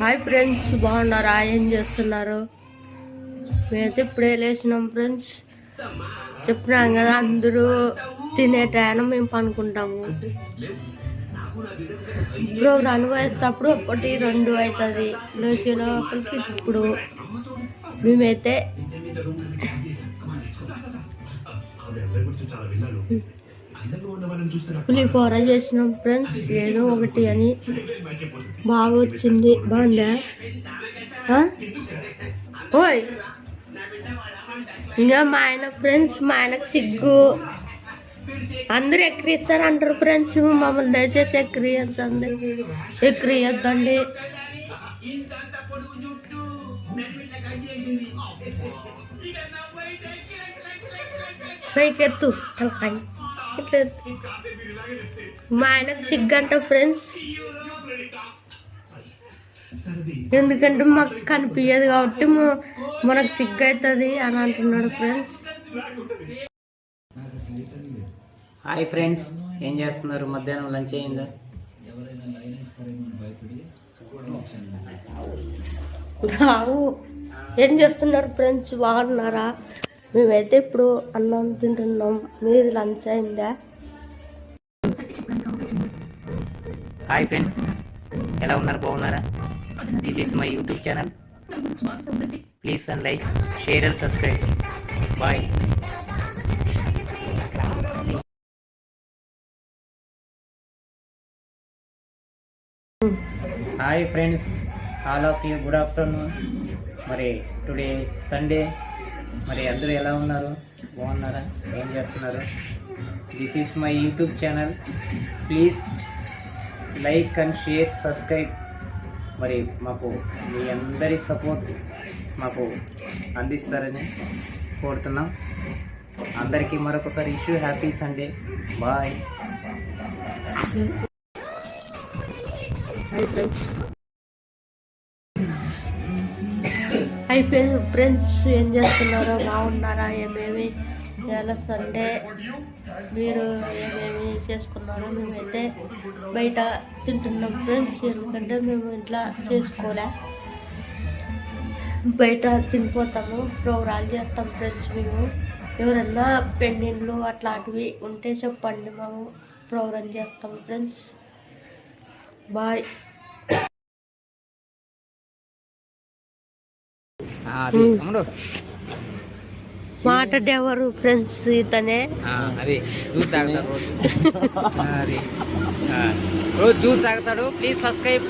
Hi friends, బాగున్నారా? ఏం చేస్తున్నారు? మేమైతే ఇప్పుడే లేచినాం ఫ్రెండ్స్. చెప్పినాం కదా, అందరూ తినే టైం మేము పనుకుంటాము. ప్రోగ్రామ్ వేసేటప్పుడు 1, 2 అవుతుంది. లేచే లోపలికి ఇప్పుడు మేమైతే పులిహోర చేసినాం ఫ్రెండ్స్. ఏదో ఒకటి అని బాగా వచ్చింది. బాగుందా? ఓయ్, ఇంకా మా ఆయన ఫ్రెండ్స్, మా ఆయనకు సిగ్గు. అందరూ ఎక్కిరిస్తారు అంటారు ఫ్రెండ్స్. మమ్మల్ని దయచేసి ఎక్కిరియద్దండి. పైకెత్తు ఇట్లా ఎత్తు. మా ఆయనకు సిగ్గు అంట ఫ్రెండ్స్. ఎందుకంటే మాకు కనిపించదు కాబట్టి మనకు సిగ్గు అవుతుంది అని అంటున్నాడు ఫ్రెండ్స్. హాయ్ ఫ్రెండ్స్, ఏం చేస్తున్నారు? మధ్యాహ్నం లంచ్ అయిందా? రావు. ఏం చేస్తున్నారు ఫ్రెండ్స్? బాగున్నారా? మేమైతే ఇప్పుడు అన్నం తింటున్నాం. మీరు లంచ్ అయిందా? హాయ్ ఫ్రెండ్స్, ఎలా ఉన్నారు? బాగున్నారా? This is my YouTube channel. Please and like, share and subscribe. Bye. Hi friends, all of you good afternoon. మరి టుడే సండే. మరి అందరూ ఎలా ఉన్నారు? బాగున్నారా? ఏం చేస్తున్నారు? This is my YouTube channel. Please like and share, subscribe. మరి మాకు మీ అందరి సపోర్ట్ మాకు అందిస్తారని కోరుతున్నాం. అందరికీ మరొకసారి హ్యాపీ సండే. బాయ్. అయిపోయింది ఫ్రెండ్స్. ఏం చేస్తున్నారో? బాగున్నారా? ఏమేమి ఇవాళ సండే మీరు ఏమేమి చేసుకున్నారో? మేమైతే బయట తింటున్నాం ఫ్రెండ్స్. ఎందుకంటే మేము ఇంట్లో చేసుకోలే, బయట తినిపోతాము. ప్రోగ్రాలు చేస్తాం ఫ్రెండ్స్. మేము ఎవరన్నా పెండింగ్లు అట్లాంటివి ఉంటే చెప్పండి, మేము ప్రోగ్రామ్ చేస్తాం ఫ్రెండ్స్. బాయ్. మాట్లాడేవారు ఫ్రెండ్స్ ఇతనే. అది జ్యూస్ తాగుతాడు రోజు జ్యూస్ తాగుతాడు. Please subscribe.